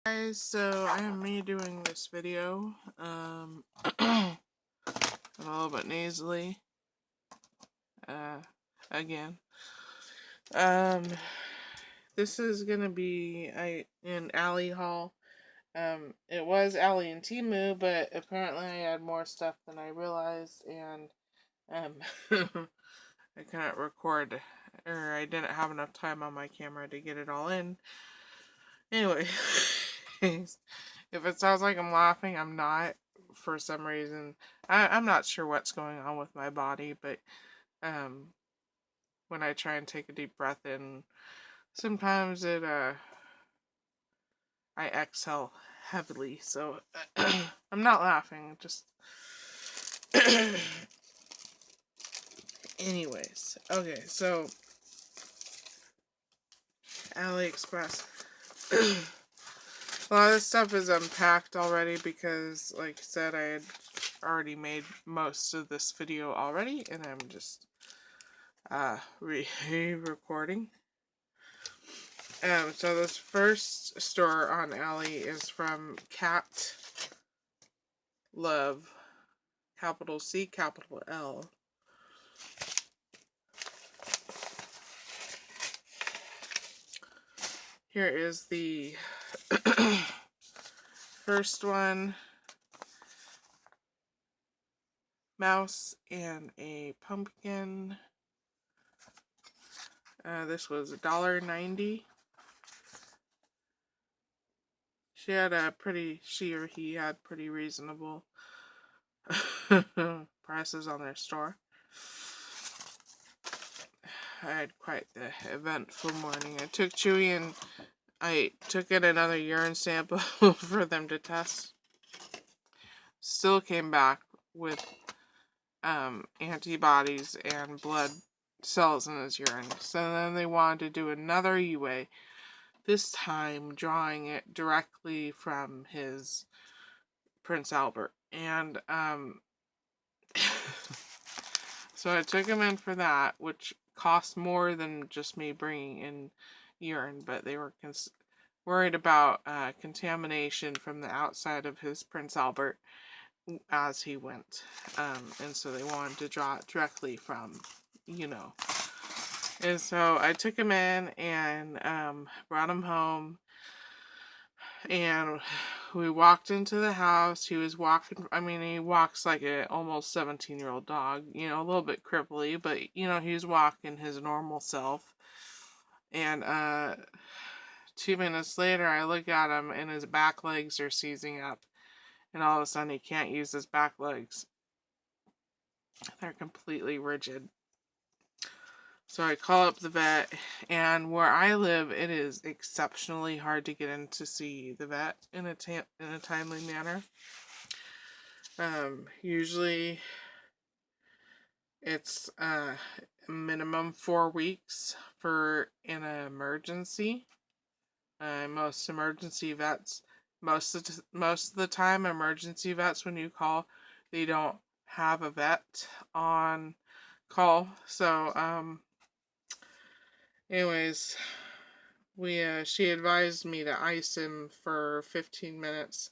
Guys, so I am redoing this video, a little bit nasally, again. This is gonna be in Alli Haul. It was Alli and Temu, but apparently I had more stuff than I realized, and I couldn't record, or I didn't have enough time on my camera to get it all in. Anyway, if it sounds like I'm laughing, I'm not. For some reason, I'm not sure what's going on with my body, but when I try and take a deep breath in, sometimes I exhale heavily, so I'm not laughing, just anyways. Okay, so AliExpress. A lot of this stuff is unpacked already because, like I said, I had already made most of this video already, and I'm just re-recording. So this first store on Alli is from Cat Love, capital C, capital L. Here is the first one. Mouse and a pumpkin. This was $1.90. She or he had pretty reasonable prices on their store. I had quite the eventful morning. I took Chewy and I took in another urine sample for them to test. Still came back with antibodies and blood cells in his urine. So then they wanted to do another UA, this time drawing it directly from his Prince Albert. And so I took him in for that, which cost more than just me bringing in urine, but they were worried about contamination from the outside of his Prince Albert as he went. And so they wanted to draw it directly from, And so I took him in and brought him home. And we walked into the house. He was walking, he walks like an almost 17-year-old dog, a little bit cripply, but, he was walking his normal self. And 2 minutes later, I look at him and his back legs are seizing up. And all of a sudden, he can't use his back legs. They're completely rigid. So I call up the vet, and where I live, it is exceptionally hard to get in to see the vet in a timely manner. Usually, it's minimum 4 weeks for an emergency. Most emergency vets, most of the time, emergency vets, when you call, they don't have a vet on call. So, anyways, she advised me to ice him for 15 minutes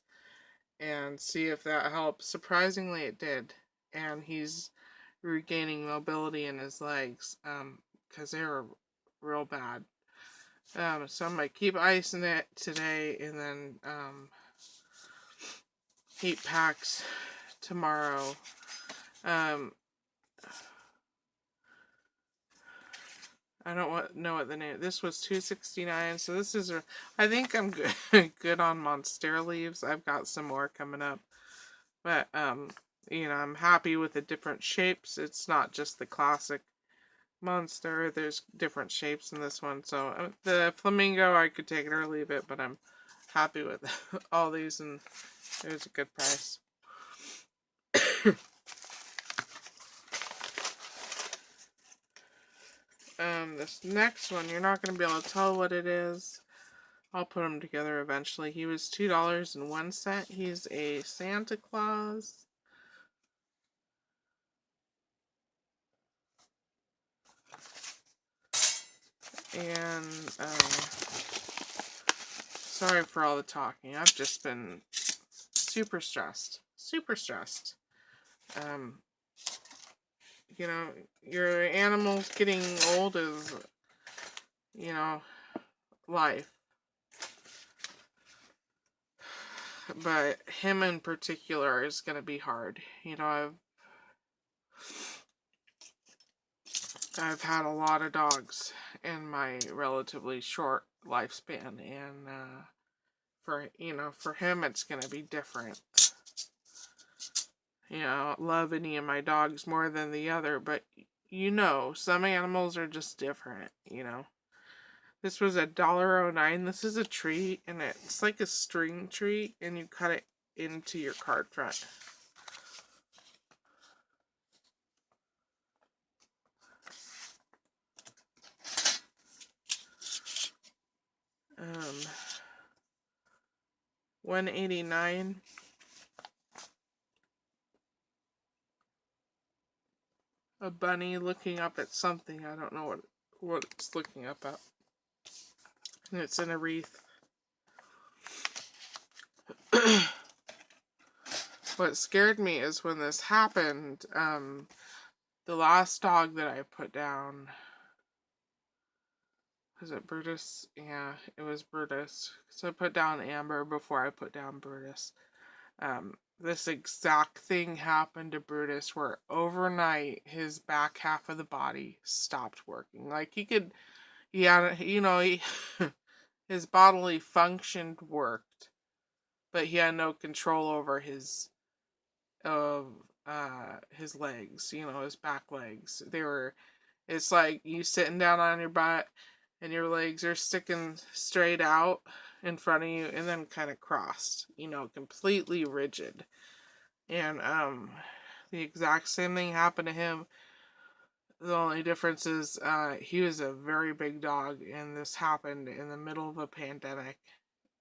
and see if that helps. Surprisingly, it did, and he's regaining mobility in his legs, because they were real bad. So I'm gonna keep icing it today, and then heat packs tomorrow. I don't know what the name. This was $2.69, so this is. I think I'm good good on Monstera leaves. I've got some more coming up, but I'm happy with the different shapes. It's not just the classic Monster. There's different shapes in this one. So the flamingo, I could take it or leave it, but I'm happy with all these, and it was a good price. This next one, you're not going to be able to tell what it is. I'll put them together eventually. He was $2.01. He's a Santa Claus. And Sorry for all the talking. I've just been super stressed. Super stressed. You know, your animals getting old is, you know, life. But him in particular is going to be hard. You know, I've had a lot of dogs in my relatively short lifespan, and for him it's going to be different. You know, love any of my dogs more than the other, but some animals are just different, This was $1.09. This is a tree, and it's like a string tree, and you cut it into your card front. $189. A bunny looking up at something. I don't know what it's looking up at. And it's in a wreath. What scared me is when this happened, the last dog that I put down, was it Brutus? Yeah, it was Brutus. So I put down Amber before I put down Brutus. This exact thing happened to Brutus where overnight his back half of the body stopped working. Like his bodily function worked, but he had no control over his legs, his back legs. It's like you sitting down on your butt and your legs are sticking straight out in front of you and then kind of crossed, completely rigid. And the exact same thing happened to him. The only difference is he was a very big dog, and this happened in the middle of a pandemic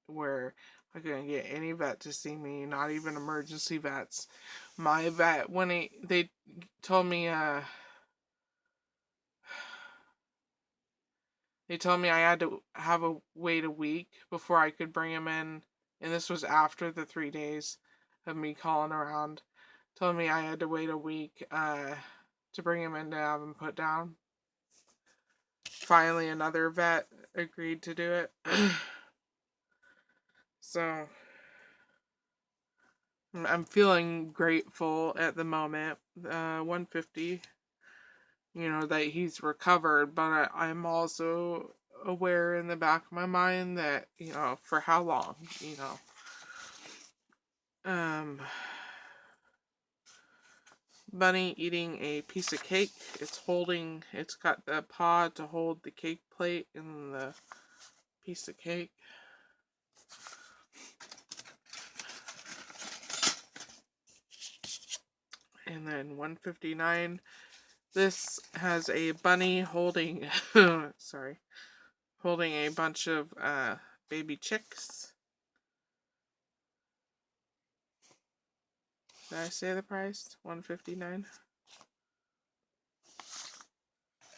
where I couldn't get any vet to see me, not even emergency vets. My vet, when they told me I had to wait a week before I could bring him in, and this was after the 3 days of me calling around. Told me I had to wait a week to bring him in to have him put down. Finally, another vet agreed to do it. So I'm feeling grateful at the moment. 150, that he's recovered, but I'm also aware in the back of my mind that, for how long, Bunny eating a piece of cake. It's got the paw to hold the cake plate and the piece of cake. And then 159. This has a bunny holding, holding a bunch of baby chicks. Did I say the price? 159.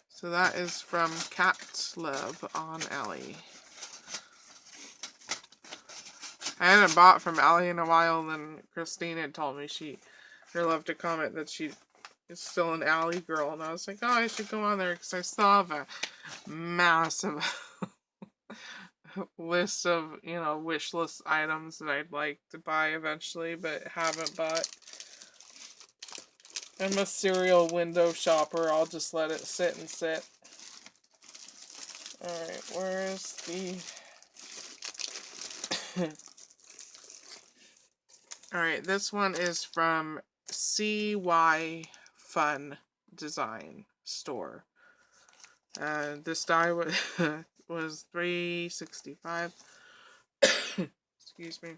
So that is from Cat Love on Alli. I hadn't bought from Alli in a while, and then Christine had told me she loved to comment that she is still an Alli girl, and I was like, oh, I should go on there because I still have a massive list of, wish list items that I'd like to buy eventually, but haven't bought. I'm a serial window shopper. I'll just let it sit and sit. Alright, where is the... Alright, this one is from CY Fun Design Store. This die was $3.65. Excuse me.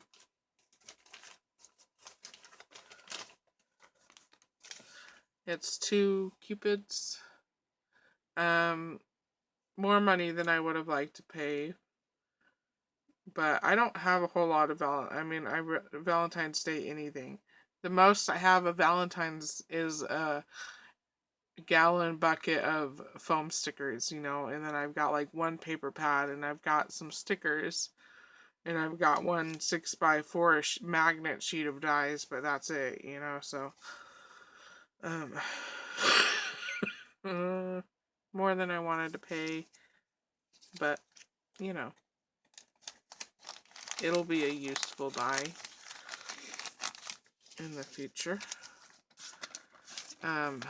It's 2 cupids. More money than I would have liked to pay. But I don't have a whole lot of Valentine's Day anything. The most I have of Valentine's is a gallon bucket of foam stickers, and then I've got like one paper pad and I've got some stickers. And I've got one 6x4 magnet sheet of dies, but that's it, you know, so um more than I wanted to pay, but you know, it'll be a useful die in the future. And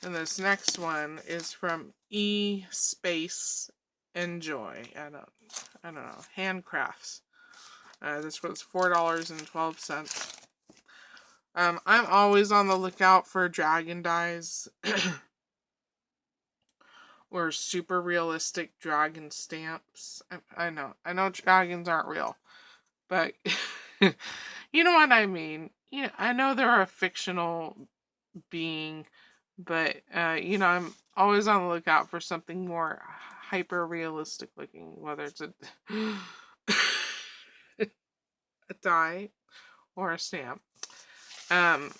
this next one is from Space Enjoy. I don't know, handcrafts. This was $4.12. I'm always on the lookout for dragon dies or super realistic dragon stamps. I know dragons aren't real, but you know what I mean. Yeah, I know they're a fictional being, but you know, I'm always on the lookout for something more hyper realistic looking, whether it's a a die or a stamp. And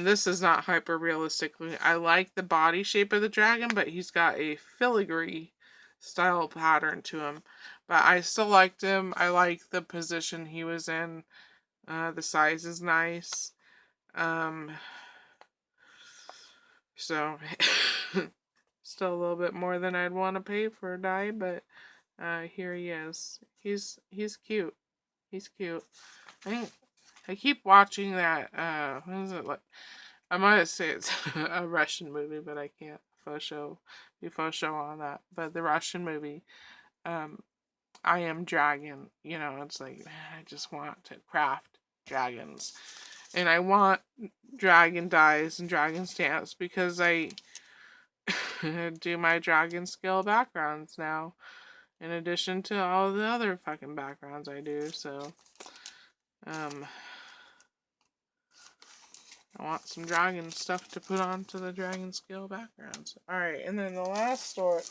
this is not hyper realistic. I like the body shape of the dragon, but he's got a filigree style pattern to him. But I still liked him. I like the position he was in. The size is nice. So still a little bit more than I'd want to pay for a die, but here he is. He's cute. He's cute. I keep watching that. What is it like? I might say it's a Russian movie, but I can't be faux show on that. But the Russian movie, I Am Dragon. You know, it's like I just want to craft dragons, and I want dragon dies and dragon stamps because I do my dragon skill backgrounds now, in addition to all the other fucking backgrounds I do. So, I want some dragon stuff to put onto the dragon scale backgrounds. Alright, and then the last store.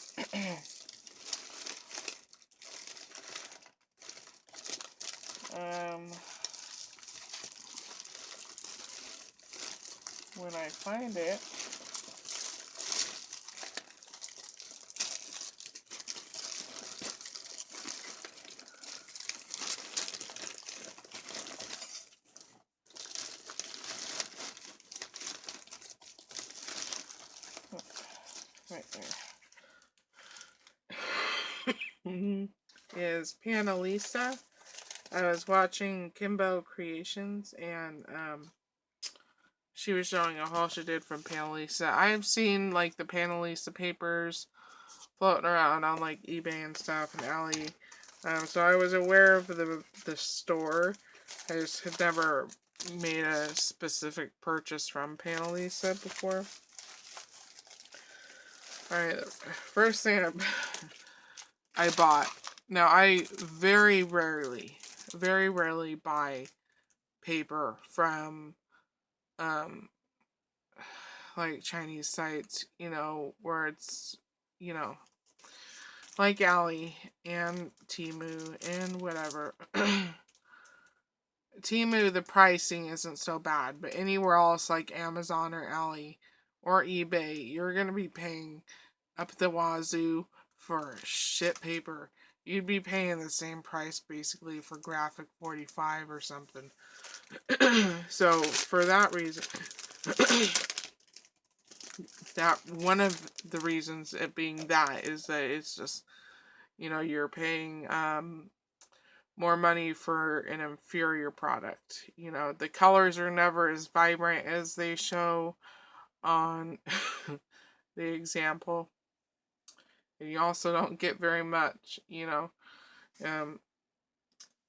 When I find it. Right there. Is Panalisa. I was watching Kimbo Creations, and she was showing a haul she did from Panalisa. I've seen like the Panalisa papers floating around on like eBay and stuff and Alli. So I was aware of the store. I just had never made a specific purchase from Panalisa before. Alright, first thing I bought. Now, I very rarely buy paper from, like Chinese sites, you know, where it's, you know, like Alli and Temu and whatever. Temu, the pricing isn't so bad, but anywhere else like Amazon or Alli or eBay, you're going to be paying up the wazoo for shit paper. You'd be paying the same price basically for Graphic 45 or something. So for that reason, that one of the reasons it being that is that it's just, you know, you're paying more money for an inferior product. You know, the colors are never as vibrant as they show on the example. And you also don't get very much, you know.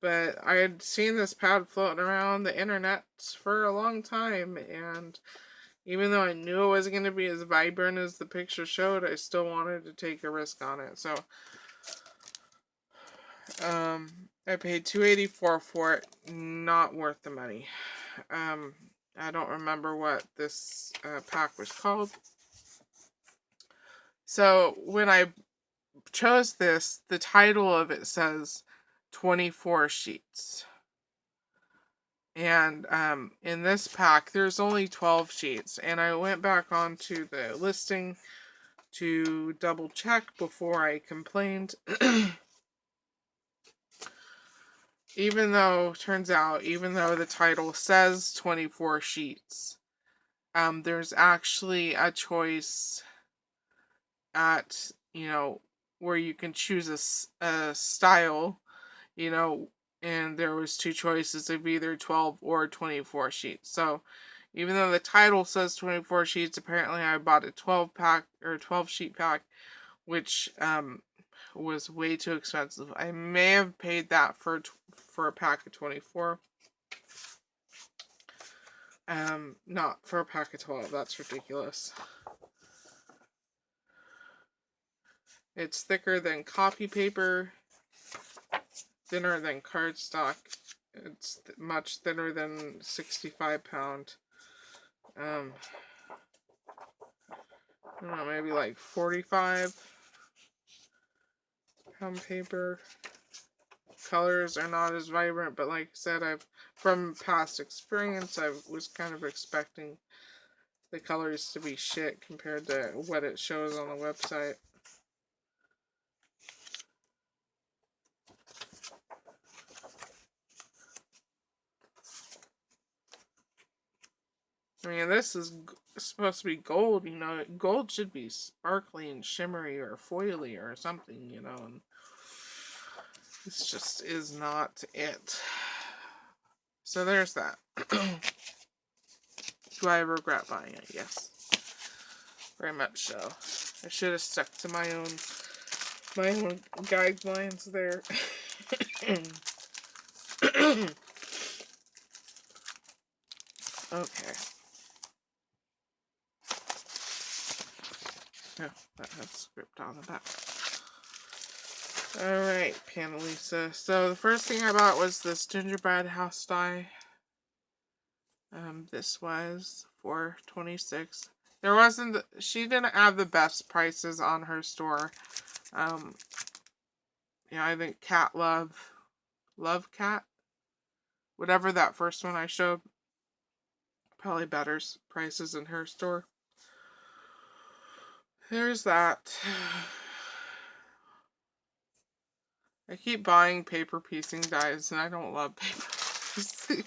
But I had seen this pad floating around the internet for a long time, and even though I knew it wasn't going to be as vibrant as the picture showed, I still wanted to take a risk on it. So, I paid $2.84 for it. Not worth the money. I don't remember what this pack was called. So when I chose this, the title of it says 24 sheets. And in this pack, there's only 12 sheets. And I went back onto the listing to double check before I complained. even though, turns out, even though the title says 24 sheets, there's actually a choice at, where you can choose a style, you know, and there was two choices of either 12 or 24 sheets. So even though the title says 24 sheets, apparently I bought a 12 pack or 12 sheet pack, which was way too expensive. I may have paid that for a pack of 24. Not for a pack of 12. That's ridiculous. It's thicker than copy paper, thinner than cardstock. It's much thinner than 65-pound. I don't know, maybe like 45-pound paper. Colors are not as vibrant, but like I said, from past experience, I was kind of expecting the colors to be shit compared to what it shows on the website. I mean, this is supposed to be gold, Gold should be sparkly and shimmery or foily or something, and this just is not it. So there's that. Do I regret buying it? Yes. Very much so. I should have stuck to my own guidelines there. Okay. Oh, that has script on the back. Alright, Panelisa. So the first thing I bought was this gingerbread house die. This was $4.26. She didn't have the best prices on her store. I think Cat Love Cat, whatever that first one I showed, probably better prices in her store. There's that. I keep buying paper piecing dies, and I don't love paper piecing.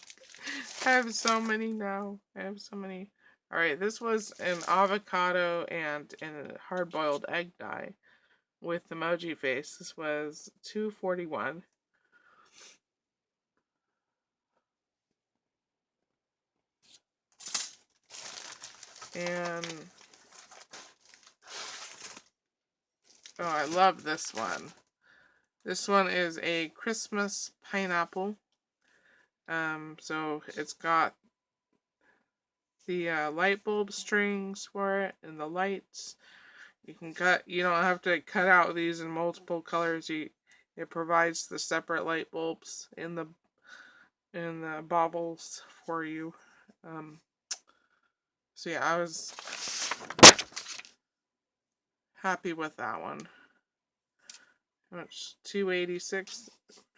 I have so many now. Alright, this was an avocado and a hard-boiled egg die with emoji face. This was $2.41. And oh, I love this one. This one is a Christmas pineapple. So it's got the light bulb strings for it and the lights. You don't have to cut out these in multiple colors. It provides the separate light bulbs in the baubles for you. So yeah, I was happy with that one. It's $2.86.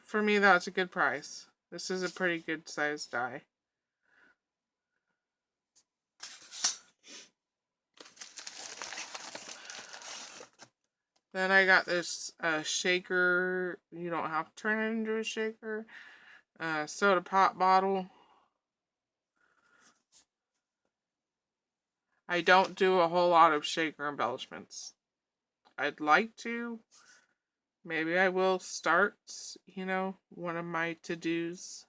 For me, that's a good price. This is a pretty good sized die. Then I got this shaker. You don't have to turn it into a shaker. Soda pop bottle. I don't do a whole lot of shaker embellishments. I'd like to. Maybe I will start, one of my to-dos.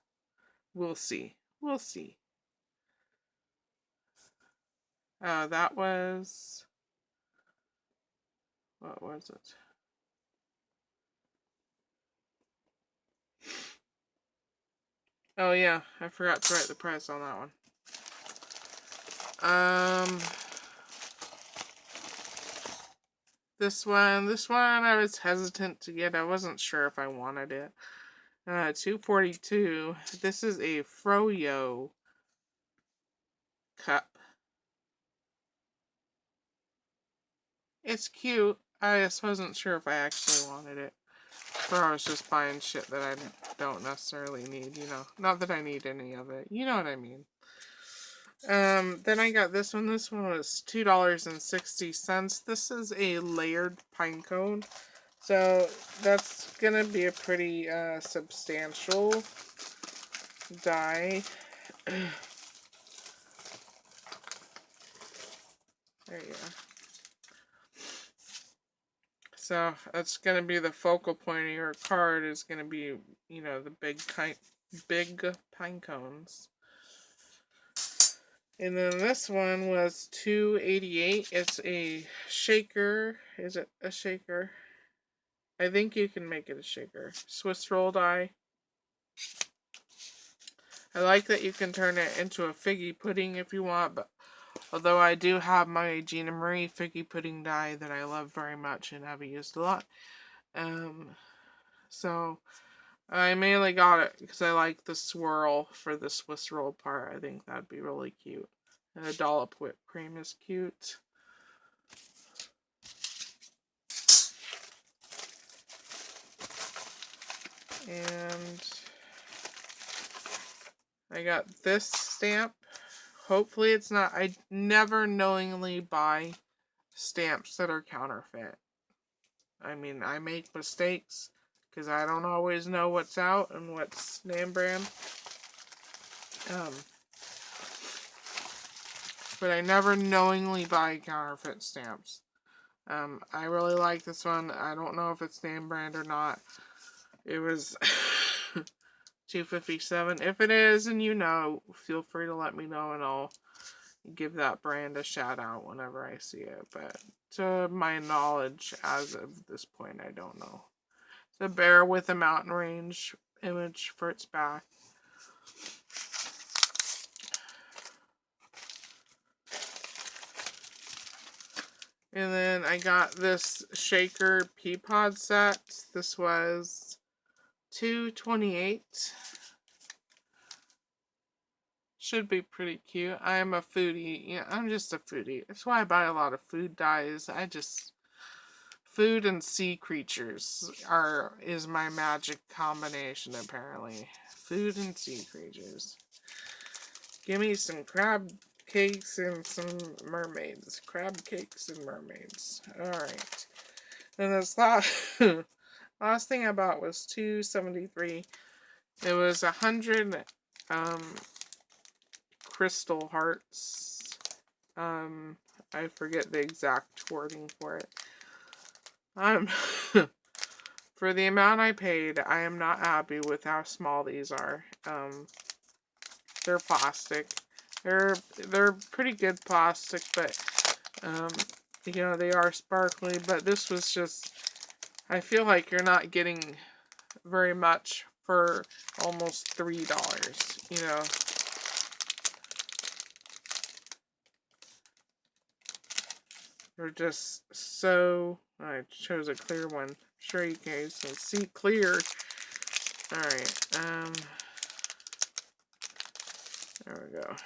We'll see. We'll see. That was... What was it? Oh yeah, I forgot to write the price on that one. This one I was hesitant to get. I wasn't sure if I wanted it. $2.42. This is a Froyo cup. It's cute. I just wasn't sure if I actually wanted it. Or I was just buying shit that I don't necessarily need, Not that I need any of it. You know what I mean. Then I got this one. This one was $2.60. This is a layered pine cone. So that's going to be a pretty substantial die. There you go. So that's going to be the focal point of your card, is going to be, you know, the big pine cones. And then this one was $2.88. It's a shaker. Is it a shaker? I think you can make it a shaker. Swiss roll die. I like that you can turn it into a figgy pudding if you want, but although I do have my Gina Marie figgy pudding die that I love very much and have used a lot. So I mainly got it because I like the swirl for the Swiss roll part. I think that'd be really cute. And a dollop whipped cream is cute. And I got this stamp. Hopefully it's not. I never knowingly buy stamps that are counterfeit. I mean, I make mistakes because I don't always know what's out and what's name brand. But I never knowingly buy counterfeit stamps. I really like this one. I don't know if it's name brand or not. It was $2.57. If it is and you know, feel free to let me know and I'll give that brand a shout out whenever I see it. But to my knowledge, as of this point, I don't know. The bear with a mountain range image for its back. And then I got this shaker pea pod set. This was $2.28. Should be pretty cute. I am a foodie. Yeah, I'm just a foodie. That's why I buy a lot of food dyes. Food and sea creatures is my magic combination, apparently. Food and sea creatures. Give me some crab cakes and some mermaids. Crab cakes and mermaids. Alright. And this last thing I bought was $2.73. It was 100 crystal hearts. I forget the exact wording for it. For the amount I paid, I am not happy with how small these are. They're plastic. They're pretty good plastic, but you know, they are sparkly. But this was just, I feel like you're not getting very much for almost $3. You know. They're just so... I chose a clear one. I'm sure you guys can see clear. Alright, there we go.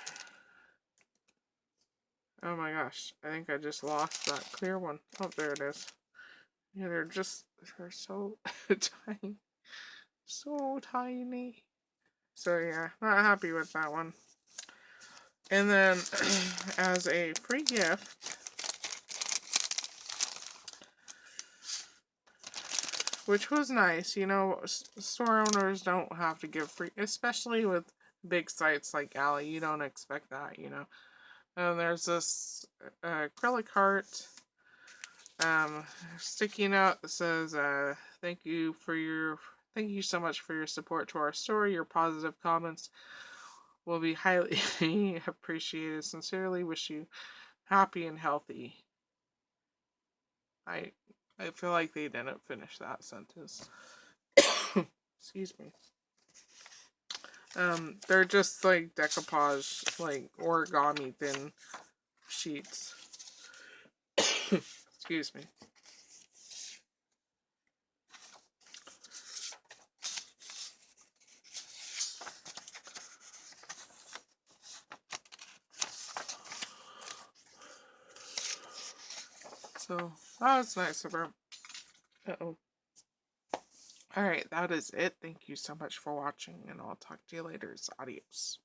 Oh my gosh, I think I just lost that clear one. Oh, there it is. Yeah, they're so tiny. So tiny. So yeah, not happy with that one. And then, as a free gift, which was nice, you know, store owners don't have to give free, especially with big sites like Alli. You don't expect that, you know. And there's this acrylic heart, sticky note that says, thank you so much for your support to our store. Your positive comments will be highly appreciated. Sincerely wish you happy and healthy. I feel like they didn't finish that sentence. Excuse me. They're just like decoupage, like origami thin sheets. Excuse me. So, that was nice of her. Uh-oh. Alright, that is it. Thank you so much for watching, and I'll talk to you later. Adios.